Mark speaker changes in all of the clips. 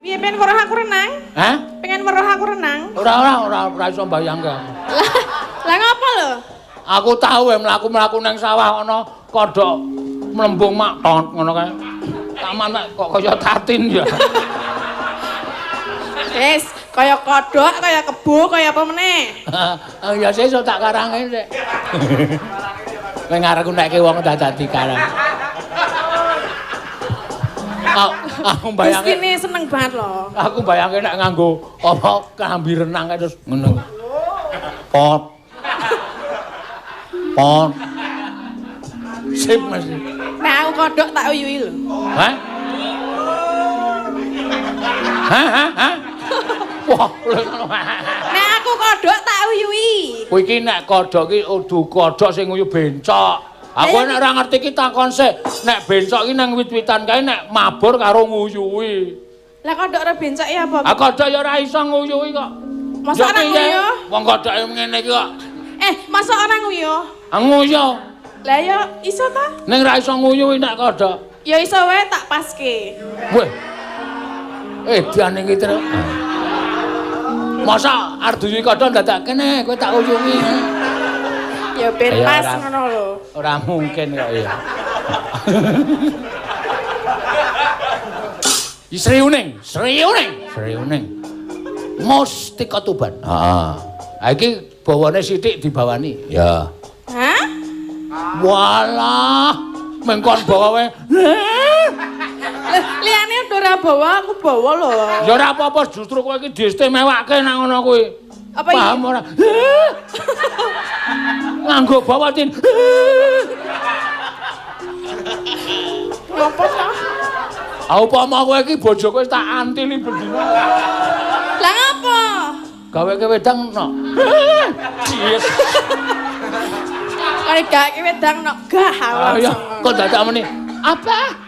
Speaker 1: Piye pengen weruh aku renang?
Speaker 2: Hah?
Speaker 1: Pengen weruh aku renang?
Speaker 2: Ora iso mbayangke.
Speaker 1: Lah ngapa lho?
Speaker 2: Aku tahu mlaku-mlaku nang sawah ana kodhok mlembung mak tot ngono kae. Taman kok kaya tatin ya.
Speaker 1: Wis, kaya kodhok, kaya kebo, kaya apa meneh?
Speaker 2: Ya sesuk tak karange sik. Kowe ngarepku nekke wong dadi karang. Aku bayangke
Speaker 1: Gusti seneng banget lho.
Speaker 2: Aku bayangke nek nganggo apa klambi renang kae terus ngono. Pot. Sip Mas.
Speaker 1: Nek aku kodhok tak uyuhi lho.
Speaker 2: Hah? Hah? Wah,
Speaker 1: Nek aku kodhok tak uyuhi.
Speaker 2: kowe iki nek kodhok iki udu kodhok sing nguyu bencok. Aku nek ora ngerti iki takon sik, nek bencok iki nang wit-witan kae nek mabur karo nguyuhi.
Speaker 1: Lah kodhok ora bencoke apa?
Speaker 2: Ah kodhok ya ora iso nguyuhi kok.
Speaker 1: Masa ora nguyuh?
Speaker 2: Wong kodhoke ngene iki kok.
Speaker 1: Masa ora nguyuh?
Speaker 2: Nguyuh.
Speaker 1: Lah ya iso ta?
Speaker 2: Ning ra iso nguyuhi nek kodhok.
Speaker 1: Ya iso wae tak paske.
Speaker 2: Weh. Edan iki terus. Masa arep duwi kodhok dadak kene kowe tak uyuhi.
Speaker 1: Ya ben pas ngono lho.
Speaker 2: Ora mungkin kok ya. Sriuning. Mesti ketuban. Heeh. Ha iki bawane sithik dibawani. Ya.
Speaker 1: Hah?
Speaker 2: Walah, mengkon bawa wae.
Speaker 1: Liyane ora bawa, aku bawa lho.
Speaker 2: Ya ora apa-apa, justru kowe iki diistimewake nang ngono kuwi.
Speaker 1: Apa iki?
Speaker 2: Paham ora? Nganggo bawatin.
Speaker 1: Ngopo ta?
Speaker 2: Upama kowe iki bojoku wis tak antili bendina.
Speaker 1: Lah ngapa?
Speaker 2: Gawe wedang no. Yes.
Speaker 1: Kare gak wedang nok gah
Speaker 2: Ayo, kok dadak meni? Apa?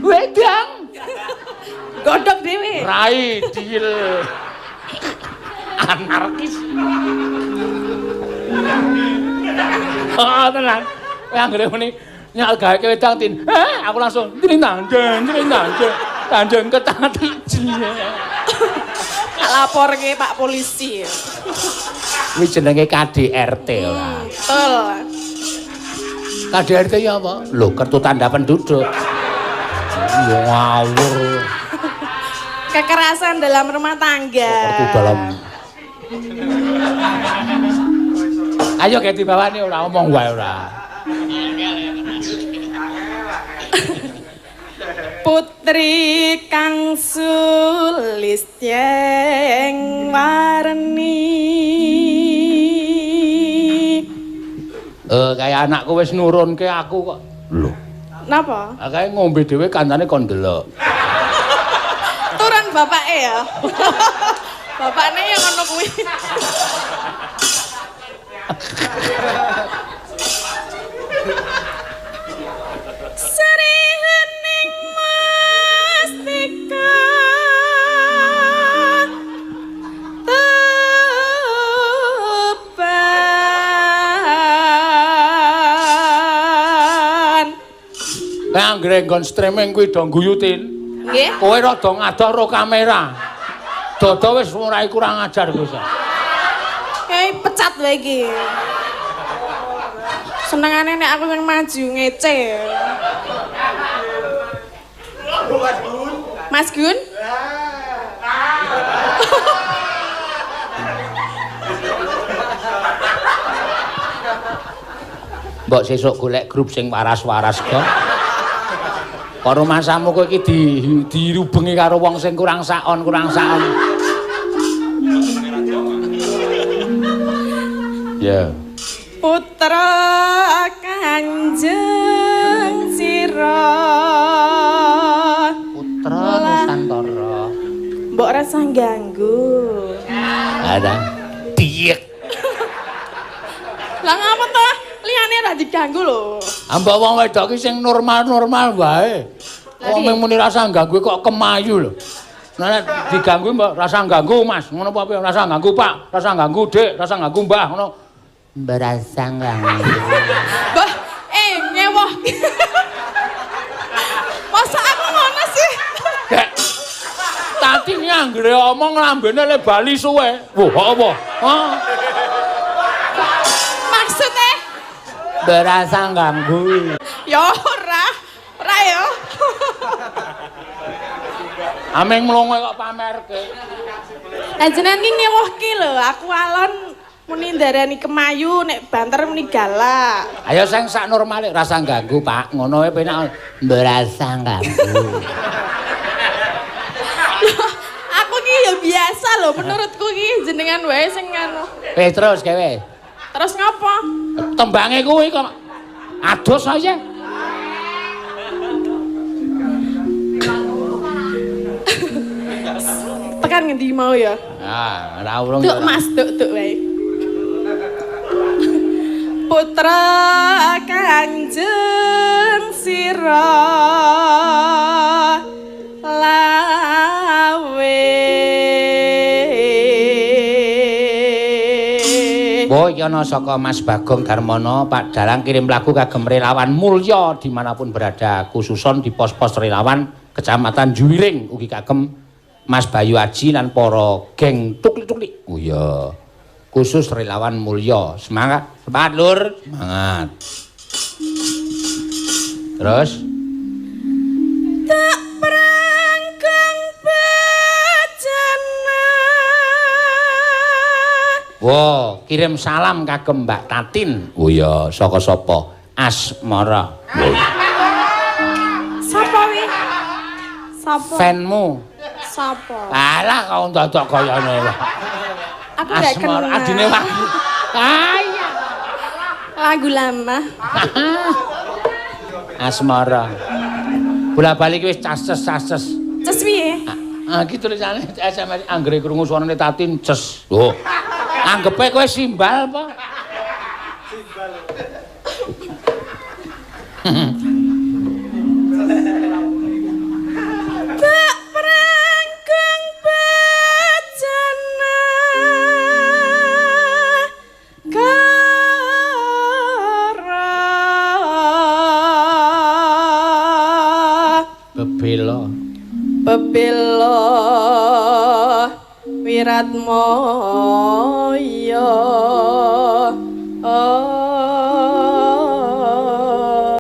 Speaker 2: Wedang.
Speaker 1: Godhog dhewe.
Speaker 2: Rai deal. Anarkis. Oh, tenan. Kowe anggere muni nyal gawe wedang tin. Aku langsung tanjeng ketati.
Speaker 1: Laporke Pak Polisi.
Speaker 2: Kuwi jenenge KDRT ora.
Speaker 1: Betul.
Speaker 2: KDRT ya apa? Lho, kartu tanda penduduk. Ngawur.
Speaker 1: Kekerasan dalam rumah tangga.
Speaker 2: Kartu dalam. Ayo ge dibawani ora omong wae ora.
Speaker 1: Putri kang sulis yang warni.
Speaker 2: Kayak anakku wis nurunke aku kok. Lho.
Speaker 1: Napa?
Speaker 2: Kayak ngombe dhewe kancane kon delok.
Speaker 1: Turun bapake ya. Bapakne yang ngono kuwi. Seringening mastika teban.
Speaker 2: Nek anggere nggon streaming kuwi do guyutin.
Speaker 1: Nggih.
Speaker 2: Kowe rada ngadoh ro kamera. Dodo wis ora kurang ajar Gus.
Speaker 1: Kayak pecat wae iki. Senengane nek aku yang maju ngece. Mas Gun?
Speaker 2: Mbok sesuk golek grup sing waras-waras kok. Karo masamu kowe iki dirubengi karo wong sing kurang saon. Ya.
Speaker 1: Putra Kanjeng Sira.
Speaker 2: Putra Nusantara.
Speaker 1: Mbok rasa ganggu.
Speaker 2: Ada. Diek.
Speaker 1: Lah ngapa to? Liyane ora diganggu lho.
Speaker 2: Ambak wong wedok iki sing normal-normal wae. Wong muni rasa ganggu kok kemayu lho. Nah, nek diganggu mbak rasa ganggu Mas, ngono apa rasa ganggu Pak, rasa ganggu Dik, rasa ganggu Mbah, ngono. Berasa ganggu.
Speaker 1: Mbah, ngewoh. Masa aku ngono sih?
Speaker 2: Tak Tati iki anggere omong lambene le bali suwe. Wah, apa? Hah?
Speaker 1: Maksudnya?
Speaker 2: Berasa ganggu.
Speaker 1: Ya ora. Ora ya.
Speaker 2: Ameng mlongo kok pamerke.
Speaker 1: Lah jenengan ki ngewuhke lho, aku alon muni ndarani kemayu nek banter muni galak.
Speaker 2: Ayo sing sak normale rasa ganggu, Pak. Ngono wae penak berasa ganggu.
Speaker 1: Aku ki ya biasa lho, menurutku ki jenengan wae sing ngono.
Speaker 2: Terus gawe.
Speaker 1: Terus ngapa?
Speaker 2: Tembange kuwi kok adus aja.
Speaker 1: Tekan ngendi mau ya?
Speaker 2: Ah, ora urung.
Speaker 1: Duk Mas, duk wae. Putra Kanjeng Sira lawe.
Speaker 2: Oh, yana saka Mas Bagong Darmono, Pak Dalang kirim lagu kagem relawan mulya dimanapun berada, khususon di pos-pos relawan Kecamatan Juwiring, ugi kagem Mas Bayu Aji lan para geng tuklik-tuklik. Oh iya, khusus relawan mulya. Semangat, Lur. Semangat. Terus
Speaker 1: Tak prangkang bajana.
Speaker 2: wow, kirim salam kagem Mbak Tatin. Oh iya, saka sapa? Asmara.
Speaker 1: Sapa wi? Sapa?
Speaker 2: Fanmu.
Speaker 1: Sapa?
Speaker 2: Alah kau ndadok kayane.
Speaker 1: Aku gak kenal.
Speaker 2: Asmara adine wae. Iya.
Speaker 1: Lagu lama.
Speaker 2: Asmara. Bola-bali wis cases-cases.
Speaker 1: Ces piye?
Speaker 2: Ah, iki tulisane SMS anggere krungu suarane Tatin ces. Oh. Anggepe kowe simbal apa?
Speaker 1: Tak prangkang bajana.
Speaker 2: Bebelo.
Speaker 1: Bebelo Wiratmaya. Oh